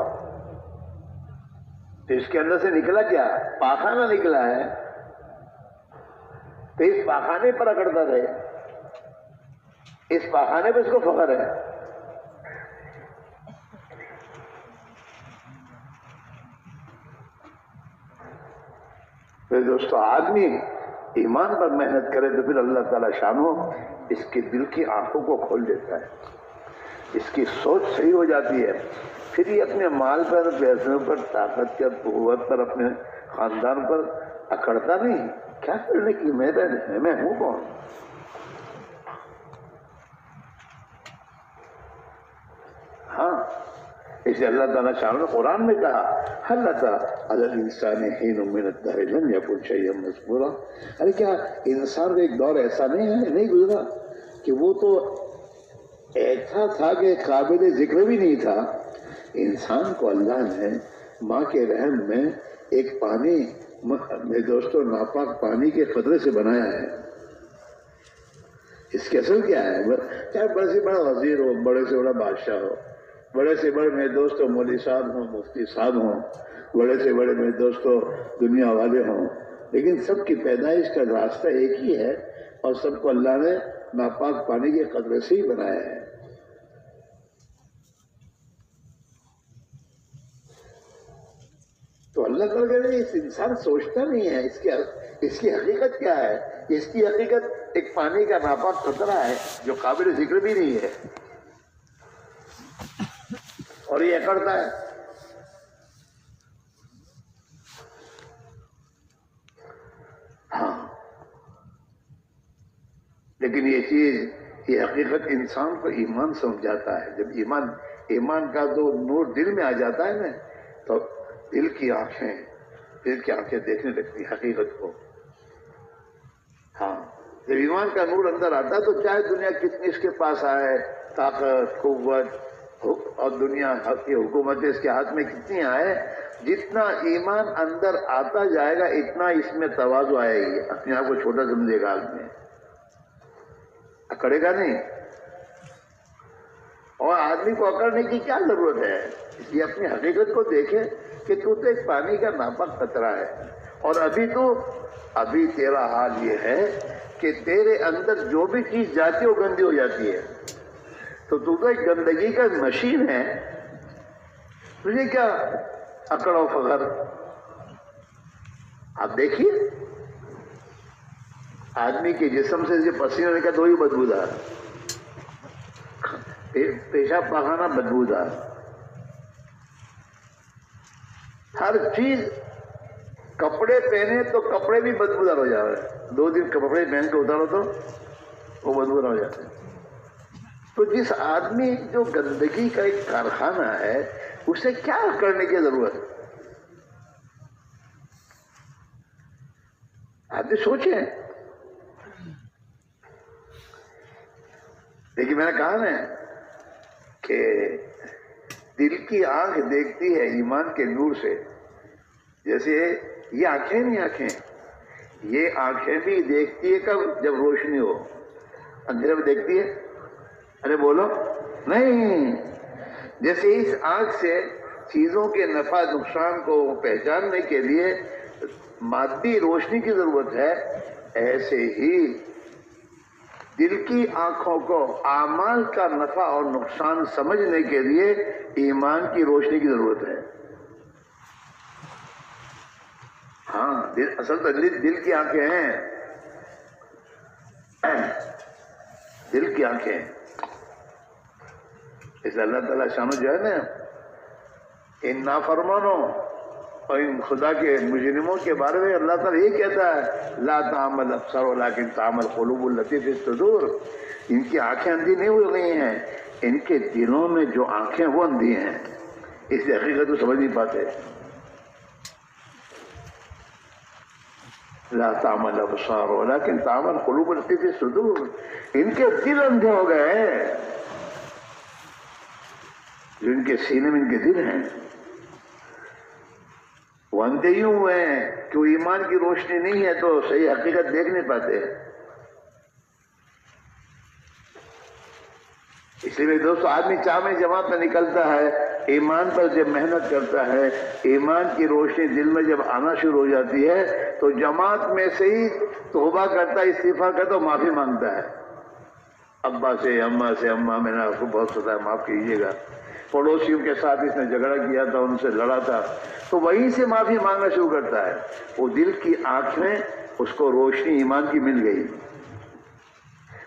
تو اس کے اندر سے نکلا کیا؟ پاخانہ نکلا ہے، تو اس پاخانے پر اکڑتا رہے، اس پاخانے پہ اس کو فخر ہے۔ پھر دوستو آدمی ایمان پر محنت کرے تو پھر اللہ تعالیٰ شانو اس کے دل کی آنکھوں کو کھول دیتا ہے، اس کی سوچ صحیح ہو جاتی ہے، پھر یہ اپنے مال پر، پیسوں پر، طاقت پر، قوت پر، اپنے خاندان پر اکڑتا نہیں۔ کیا کرنے کی میں ہوں کون؟ ہاں اسے اللہ تعالیٰ شاہ نے قرآن میں کہا اللہ تعالیٰ الانسان حین من الدہر لم یکن شیئا مذکورا۔ ارے کیا انسان کا ایک دور ایسا نہیں گزرا کہ وہ تو ایسا تھا کہ قابل ذکر بھی نہیں تھا؟ انسان کو اللہ نے ماں کے رحم میں ایک پانی میں دوستو ناپاک پانی کے قطرے سے بنایا ہے۔ اس کی اصل کیا ہے؟ چاہے بڑے سے بڑا وزیر ہو، بڑے سے بڑا بادشاہ ہو، بڑے سے بڑے میرے دوست ہو مولوی صاحب ہوں، مفتی صاحب ہوں، بڑے سے بڑے میرے دوست ہو دنیا والے ہوں، لیکن سب کی پیدائش کا راستہ ایک ہی ہے، اور سب کو اللہ نے ناپاک پانی کے قطرے سے ہی بنایا ہے۔ تو اللہ تعالیٰ کہتے ہیں اس انسان سوچتا نہیں ہے اس کی حقیقت کیا ہے۔ اس کی حقیقت ایک پانی کا ناپاک قطرہ ہے جو قابل ذکر بھی نہیں ہے، اور یہ اکڑتا ہے۔ ہاں، لیکن یہ چیز، یہ حقیقت انسان کو ایمان سمجھاتا ہے۔ جب ایمان کا جو نور دل میں آ جاتا ہے نا، تو دل کی آنکھیں دیکھنے لگتی حقیقت کو۔ ہاں، جب ایمان کا نور اندر آتا ہے تو چاہے دنیا کتنی اس کے پاس آئے، طاقت، قوت اور دنیا کی حکومتیں اس کے ہاتھ میں کتنی آئے، جتنا ایمان اندر آتا جائے گا اتنا اس میں تواضع آئے گی، اپنے آپ کو چھوٹا سمجھے گا آدمی، اکڑے گا نہیں۔ اور آدمی کو اکڑنے کی کیا ضرورت ہے؟ اس لیے اپنی حقیقت کو دیکھے کہ تو ایک پانی کا ناپاک قطرہ ہے، اور ابھی تیرا حال یہ ہے کہ تیرے اندر جو بھی چیز جاتی ہے وہ گندی ہو جاتی ہے، تو ایک گندگی کا مشین ہے، تجھے کیا اکڑ و فخر؟ آپ دیکھیے آدمی کے جسم سے پسینہ نکلتا وہی بدبودار، پیشاب پخانا بدبودار، ہر چیز۔ کپڑے پہنے تو کپڑے بھی بدبودار ہو جا رہے ہیں، 2 دن کپڑے پہن کے اتارو تو وہ بدبودار ہو جاتے ہیں۔ تو جس آدمی جو گندگی کا ایک کارخانہ ہے، اسے کیا کرنے کی ضرورت ہے؟ آدمی سوچیں۔ لیکن میں نے کہا نا کہ دل کی آنکھ دیکھتی ہے ایمان کے نور سے، جیسے یہ آنکھیں نہیں، یہ آنکھیں بھی دیکھتی ہے کب؟ جب روشنی ہو، اندھیرے میں دیکھتی ہے؟ ارے بولو نہیں۔ جیسے اس آنکھ سے چیزوں کے نفع نقصان کو پہچاننے کے لیے مادی روشنی کی ضرورت ہے، ایسے ہی دل کی آنکھوں کو اعمال کا نفع اور نقصان سمجھنے کے لیے ایمان کی روشنی کی ضرورت ہے۔ ہاں، اصل تو دل کی آنکھیں ہیں، دل کی آنکھیں۔ اس اللہ تعالیٰ شانو جو ہے نا، ان نافرمانوں اور ان خدا کے مجرموں کے بارے میں اللہ تعالیٰ یہ کہتا ہے، لا تعمل ابصار ولکن تعمل قلوب التي في الصدور۔ ان کی آنکھیں اندھی نہیں ہو گئی ہیں، ان کے دلوں میں جو آنکھیں وہ اندھی ہیں، اس لیے حقیقت کو سمجھ نہیں پاتے۔ لا تعمل ابصار ولکن تعمل قلوب التي في الصدور۔ ان کے دل اندھے ہو گئے، جو ان کے سینے میں ان کے دل ہیں وہ اندھے ہی ہوئے ہیں کہ وہ ایمان کی روشنی نہیں ہے تو صحیح حقیقت دیکھ نہیں پاتے۔ اس لیے میرے دوستو، آدمی چاہ میں جماعت میں نکلتا ہے، ایمان پر جب محنت کرتا ہے، ایمان کی روشنی دل میں جب آنا شروع ہو جاتی ہے تو جماعت میں سے ہی توبہ کرتا ہے، استغفار کرتا ہے، معافی مانگتا ہے ابا سے، اماں سے، اماں میں نے آپ کو بہت ستایا، معاف کیجیے گا۔ پڑوسیوں کے ساتھ اس نے جھگڑا کیا تھا، ان سے لڑا تھا، تو وہیں سے معافی مانگنا شروع کرتا ہے۔ وہ دل کی آنکھ میں اس کو روشنی ایمان کی مل گئی،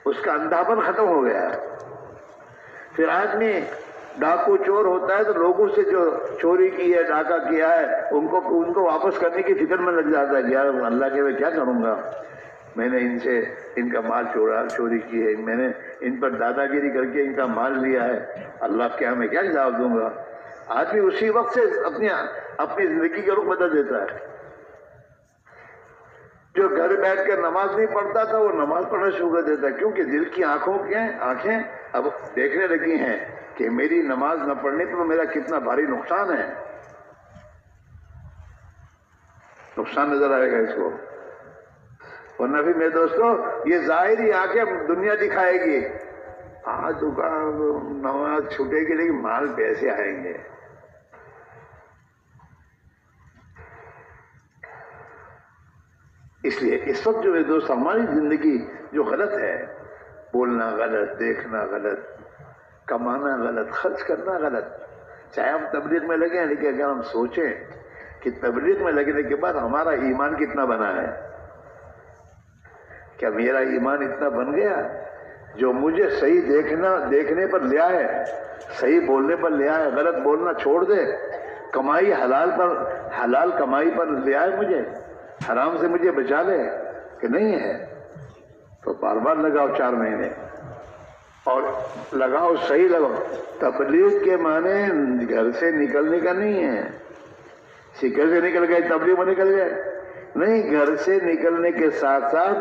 اس کا اندھاپن ختم ہو گیا۔ پھر آدمی ڈاکو چور ہوتا ہے تو لوگوں سے جو چوری کی ہے، ڈاکہ کیا ہے، ان کو واپس کرنے کی فکر میں لگ جاتا ہے کہ یار اللہ کے میں کیا کروں گا، میں نے ان سے ان کا مال چوری کی ہے، میں نے ان پر دادا گیری کر کے ان کا مال لیا ہے، اللہ کے میں کیا جواب دوں گا۔ آدمی اسی وقت سے اپنی زندگی کا رخ بدل دیتا ہے۔ جو گھر بیٹھ کر نماز نہیں پڑھتا تھا وہ نماز پڑھنا شروع کر دیتا ہے، کیونکہ دل کی آنکھیں اب دیکھنے لگی ہیں کہ میری نماز نہ پڑھنے پر میرا کتنا بھاری نقصان ہے، نقصان نظر آئے گا اس کو۔ ورنہ بھی میرے دوستوں یہ ظاہری آنکھیں دنیا دکھائے گی، ہاں دکان نماز چھوٹے گی لیکن مال پیسے آئیں گے. اس لیے اس وقت جو میرے دوست ہماری زندگی جو غلط ہے، بولنا غلط، دیکھنا غلط، کمانا غلط، خرچ کرنا غلط. چاہے ہم تبلیغ میں لگے ہیں، لیکن اگر ہم سوچیں کہ تبلیغ میں لگنے کے بعد ہمارا ایمان کتنا بنا ہے، کیا میرا ایمان اتنا بن گیا جو مجھے صحیح دیکھنے پر لیا ہے، صحیح بولنے پر لیا ہے، غلط بولنا چھوڑ دے، کمائی حلال کمائی پر لیا ہے، مجھے حرام سے مجھے بچا لے، کہ نہیں ہے؟ تو بار بار لگاؤ 4 مہینے، اور لگاؤ صحیح لگاؤ. تبلیغ کے معنی گھر سے نکلنے کا نہیں ہے، سکے سے نکل گئے تبلیغ میں نکل گئے، نہیں، گھر سے نکلنے کے ساتھ ساتھ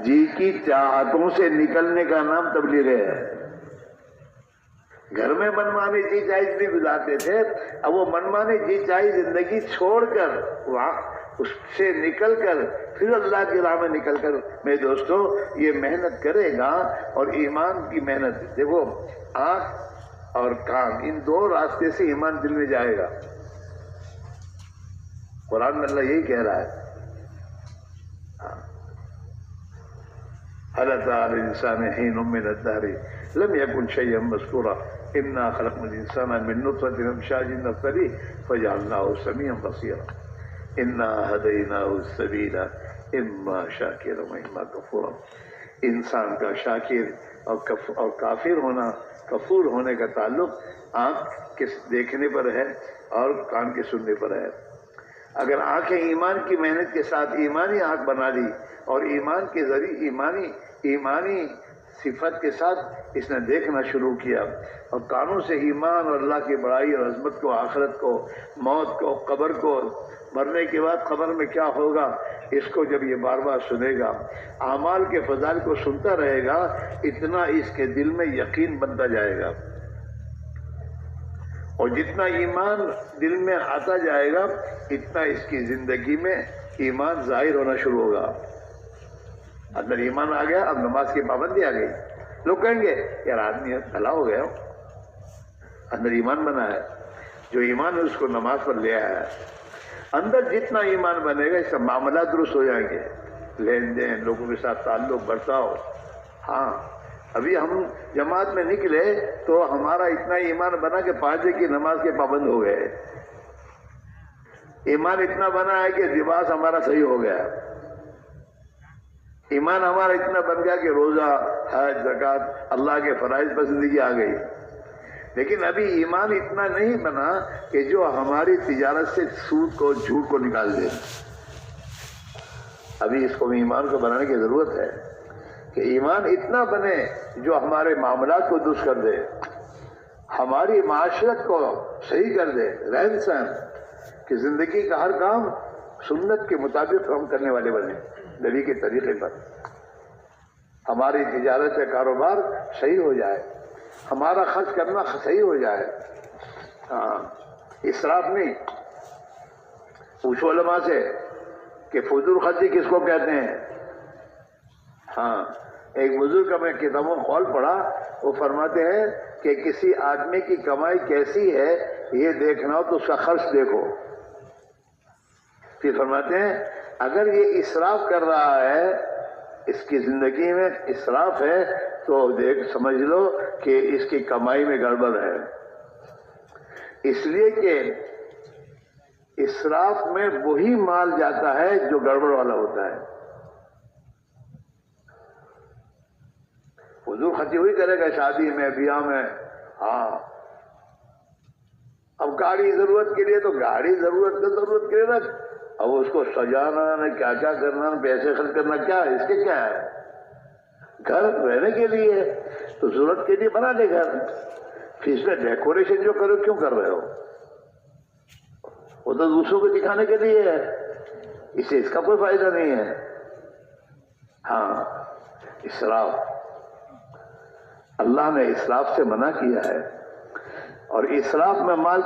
جی کی چاہتوں سے نکلنے کا نام تبلیغ ہے. گھر میں منمانی جی چاہی بھی گزارتے تھے، اب وہ منمانی جی چاہی زندگی چھوڑ کر وہاں اس سے نکل کر پھر اللہ کی راہ میں نکل کر میرے دوستوں یہ محنت کرے گا. اور ایمان کی محنت دیکھو، آنکھ اور کان ان 2 راستے سے ایمان دل میں جائے گا. قرآن میں اللہ یہی کہہ رہا ہے، هل أتى على الإنسان حين من الدهر لم يكن شيئا مذكورا إنا خلقنا الإنسان من نطفة أمشاج نبتليه فجعلناه سميعا بصيرا إنا هديناه السبيل إما شاكرا وإما كفورا. انسان کا شاکر اور کافر ہونا، کفور ہونے کا تعلق آنکھ کے دیکھنے پر ہے اور کان کے سننے پر ہے. اگر آنکھیں ایمان کی محنت کے ساتھ ایمانی آنکھ بنا لی اور ایمان کے ذریعے ایمانی صفت کے ساتھ اس نے دیکھنا شروع کیا، اور کانوں سے ایمان اور اللہ کی بڑائی اور عظمت کو، آخرت کو، موت کو، قبر کو، مرنے کے بعد قبر میں کیا ہوگا، اس کو جب یہ بار بار سنے گا، اعمال کے فضائل کو سنتا رہے گا، اتنا اس کے دل میں یقین بنتا جائے گا. اور جتنا ایمان دل میں آتا جائے گا اتنا اس کی زندگی میں ایمان ظاہر ہونا شروع ہوگا. اندر ایمان آ گیا، اب نماز کی پابندی آ گئی. لوگ کہیں گے یار آدمی بھلا ہو گیا، اندر ایمان بنا ہے. جو ایمان ہے اس کو نماز پر لے آیا ہے. اندر جتنا ایمان بنے گا اس کا معاملات درست ہو جائیں گے، لین دین، لوگوں کے ساتھ تعلق، برتاؤ. ہاں ابھی ہم جماعت میں نکلے تو ہمارا اتنا ایمان بنا کہ 5 کی نماز کے پابند ہو گئے. ایمان اتنا بنا ہے کہ لباس ہمارا صحیح ہو گیا. ایمان ہمارا اتنا بن گیا کہ روزہ، حج، زکوٰۃ، اللہ کے فرائض پر زندگی آ گئی. لیکن ابھی ایمان اتنا نہیں بنا کہ جو ہماری تجارت سے سود کو، جھوٹ کو نکال دے. ابھی اس کو ایمان کو بنانے کی ضرورت ہے کہ ایمان اتنا بنے جو ہمارے معاملات کو درست کر دے، ہماری معاشرت کو صحیح کر دے، رہن سہن کہ زندگی کا ہر کام سنت کے مطابق ہم کرنے والے بنے، نبی کے طریقے پر. ہماری تجارت یا کاروبار صحیح ہو جائے، ہمارا خرچ کرنا صحیح ہو جائے. ہاں اسراف نہیں. پوچھو علماء سے کہ فضول خرچی کس کو کہتے ہیں. ہاں ایک بزرگ کا میں کتابوں قول پڑھا، وہ فرماتے ہیں کہ کسی آدمی کی کمائی کیسی ہے یہ دیکھنا ہو تو اس کا خرچ دیکھو. پھر فرماتے ہیں اگر یہ اسراف کر رہا ہے، اس کی زندگی میں اسراف ہے، تو سمجھ لو کہ اس کی کمائی میں گڑبڑ ہے. اس لیے کہ اسراف میں وہی مال جاتا ہے جو گڑبڑ والا ہوتا ہے. فضول خرچی وہی کرے گا شادی میں، بیاہ میں. ہاں اب گاڑی ضرورت کے لیے تو گاڑی ضرورت کے لیے رکھ، اب اس کو سجانا نہ کیا کیا کرنا، پیسے خرچ کرنا، کیا ہے اس کے کیا ہے. گھر رہنے کے لیے تو ضرورت کے لیے بنا دے گھر، پھر اس میں ڈیکوریشن جو کرو کیوں کر رہے ہو، وہ تو دوسروں کو دکھانے کے لیے ہے، اسے اس کا کوئی فائدہ نہیں ہے. ہاں اسراف، اللہ نے اسراف سے منع کیا ہے. اور اسراف میں مال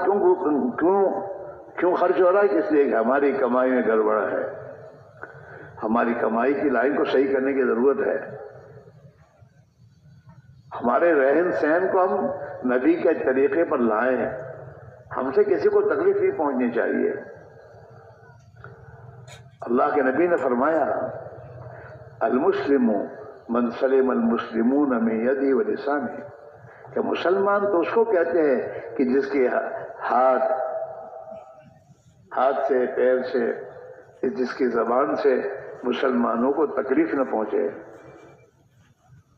کیوں خرچ ہو رہا ہے؟ اس لیے کہ ہماری کمائی میں گڑبڑ ہے. ہماری کمائی کی لائن کو صحیح کرنے کی ضرورت ہے. ہمارے رہن سہن کو ہم نبی کے طریقے پر لائیں. ہم سے کسی کو تکلیف نہیں پہنچنی چاہیے. اللہ کے نبی نے فرمایا المسلم من سلم المسلمون من یدہ و لسانہ، کہ مسلمان تو اس کو کہتے ہیں کہ جس کے ہاتھ سے، پیر سے، جس کی زبان سے مسلمانوں کو تکلیف نہ پہنچے.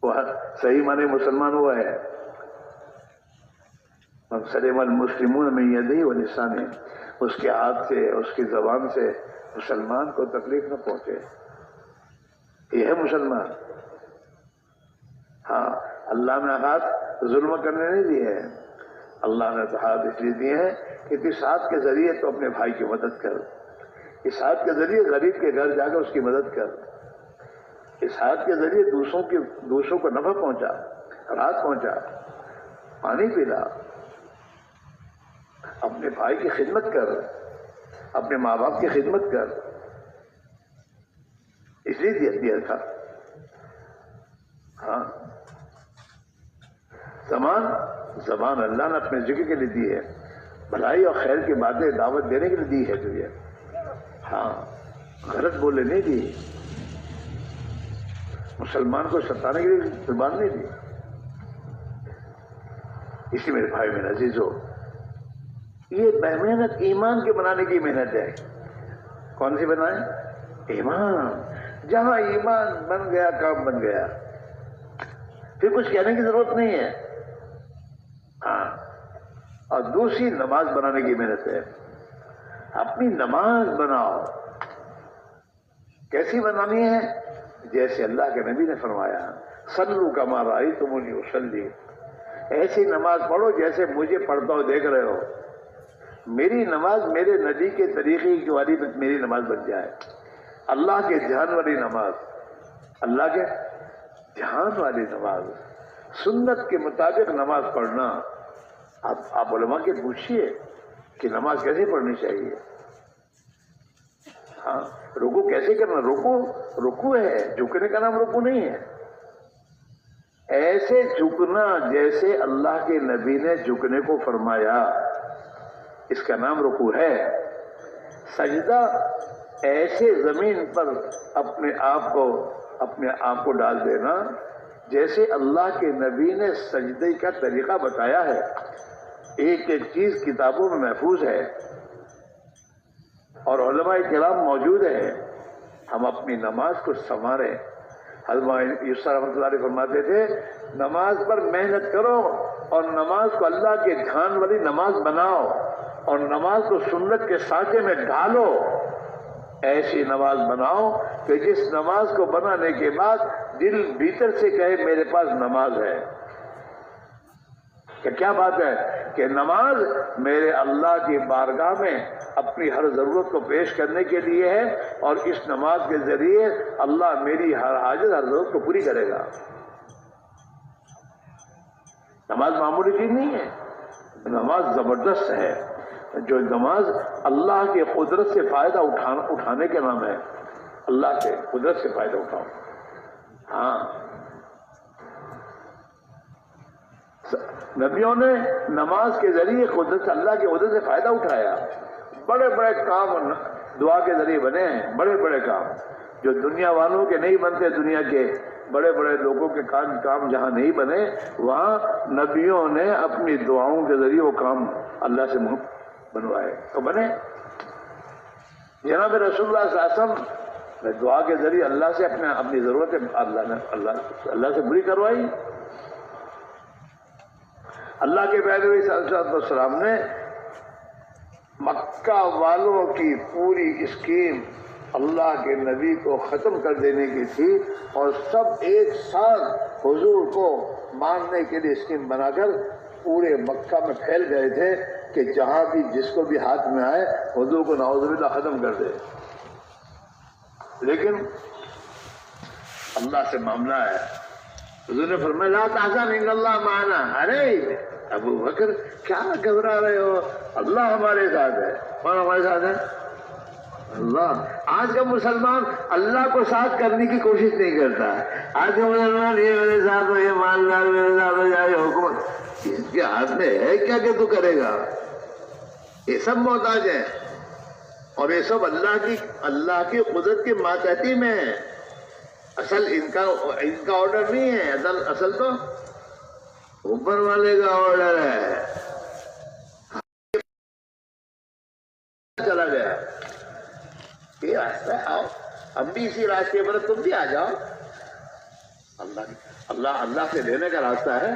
وہ صحیح معنی مسلمان ہوا ہے. من سلم المسلمون من یدہ و لسانہ، اس کے ہاتھ سے، اس کی زبان سے مسلمان کو تکلیف نہ پہنچے. یہ ہے مسلمان. ہاں، اللہ نے ہاتھ ظلم کرنے نہیں دیے ہیں. اللہ نے ہاتھ اس لیے دیے ہیں کہ اس ہاتھ کے ذریعے تو اپنے بھائی کی مدد کر، اس ہاتھ کے ذریعے غریب کے گھر جا کر اس کی مدد کر، اس ہاتھ کے ذریعے دوسروں کو نفع پہنچا، راحت پہنچا، پانی پلا، اپنے بھائی کی خدمت کر، اپنے ماں باپ کی خدمت کر. اس لیے دیا تھا. ہاں، زبان اللہ نے اپنے ذکر کے لیے دی ہے، بھلائی اور خیر کی باتیں دعوت دینے کے لیے دی ہے تجھے. ہاں، غلط بولے نہیں دی. مسلمان کو ستانے کے لیے زبان نہیں دی. اسی میرے بھائی میرے عزیزو، یہ محنت ایمان کے بنانے کی محنت ہے. کون سی بنائے؟ ایمان. جہاں ایمان بن گیا کام بن گیا، پھر کچھ کہنے کی ضرورت نہیں ہے. ہاں، اور دوسری نماز بنانے کی محنت ہے. اپنی نماز بناؤ. کیسی بنانی ہے؟ جیسے اللہ کے نبی نے فرمایا صلو کما رأیتمونی اصلی، ایسی نماز پڑھو جیسے مجھے پڑھتا ہو دیکھ رہے ہو. میری نماز میرے نبی کے طریقے کی والی میری نماز بن جائے. اللہ کے دھیان والی نماز، اللہ کے دھیان والی نماز، سنت کے مطابق نماز پڑھنا. آپ علماء کے پوچھئے کہ نماز کیسے پڑھنی چاہیے. ہاں، رکوع کیسے کرنا؟ رکوع ہے، جھکنے کا نام رکوع نہیں ہے. ایسے جھکنا جیسے اللہ کے نبی نے جھکنے کو فرمایا، اس کا نام رکوع ہے. سجدہ ایسے زمین پر اپنے آپ کو ڈال دینا جیسے اللہ کے نبی نے سجدے کا طریقہ بتایا ہے. ایک ایک چیز کتابوں میں محفوظ ہے اور علماء کرام موجود ہیں. ہم اپنی نماز کو سنواریں. حضرت یوسف رحمۃ اللہ علیہ فرماتے تھے نماز پر محنت کرو اور نماز کو اللہ کے دھیان والی نماز بناؤ اور نماز کو سنت کے سانچے میں ڈھالو. ایسی نماز بناؤ کہ جس نماز کو بنانے کے بعد دل بھیتر سے کہے میرے پاس نماز ہے. کہ کیا بات ہے کہ نماز میرے اللہ کی بارگاہ میں اپنی ہر ضرورت کو پیش کرنے کے لیے ہے اور اس نماز کے ذریعے اللہ میری ہر حاجت ہر ضرورت کو پوری کرے گا. نماز معمولی چیز نہیں ہے، نماز زبردست ہے. جو نماز اللہ کے قدرت سے فائدہ اٹھانے کے نام ہے. اللہ کے قدرت سے فائدہ اٹھاؤ. ہاں، نبیوں نے نماز کے ذریعے قدرت اللہ کے قدرت سے فائدہ اٹھایا. بڑے بڑے کام دعا کے ذریعے بنے ہیں. بڑے بڑے کام جو دنیا والوں کے نہیں بنتے، دنیا کے بڑے بڑے لوگوں کے کام جہاں نہیں بنے وہاں نبیوں نے اپنی دعاؤں کے ذریعے وہ کام اللہ سے بنوائے تو بنے. جناب رسول اللہ صلی اللہ علیہ وسلم نے دعا کے ذریعے اللہ سے اپنی ضرورتیں اللہ سے پوری کروائی. اللہ کے پیغمبر صلی اللہ علیہ وسلم نے مکہ والوں کی پوری اسکیم اللہ کے نبی کو ختم کر دینے کی تھی اور سب ایک ساتھ حضور کو ماننے کے لیے اسکیم بنا کر پورے مکہ میں پھیل گئے تھے کہ جہاں بھی جس کو بھی ہاتھ میں آئے حضور کو نعوذ باللہ ختم کر دے. لیکن اللہ سے معاملہ ہے. حضور نے فرمایا لا تحزن ان اللہ معنا. ارے ابو بکر کیا گھبرا رہے ہو؟ اللہ ہمارے ساتھ ہے. کون ہمارے ساتھ ہے؟ اللہ. آج کا مسلمان اللہ کو ساتھ کرنے کی کوشش نہیں کرتا. آج کا مسلمان یہ میرے ساتھ ہو، یہ مالدار میرے ساتھ ہو جائے، حکومت اس کے ہاتھ میں ہے کیا کہ تو کرے گا. یہ سب محتاج ہیں اور یہ سب اللہ کی قدرت کے ماتحتی میں ہے. اصل ان کا آرڈر نہیں ہے، اصل تو اوپر والے کا آرڈر ہے. چلا گیا یہ راستہ ہے، آؤ ہم بھی اسی راستے پر، تم بھی آ جاؤ. اللہ سے لینے کا راستہ ہے.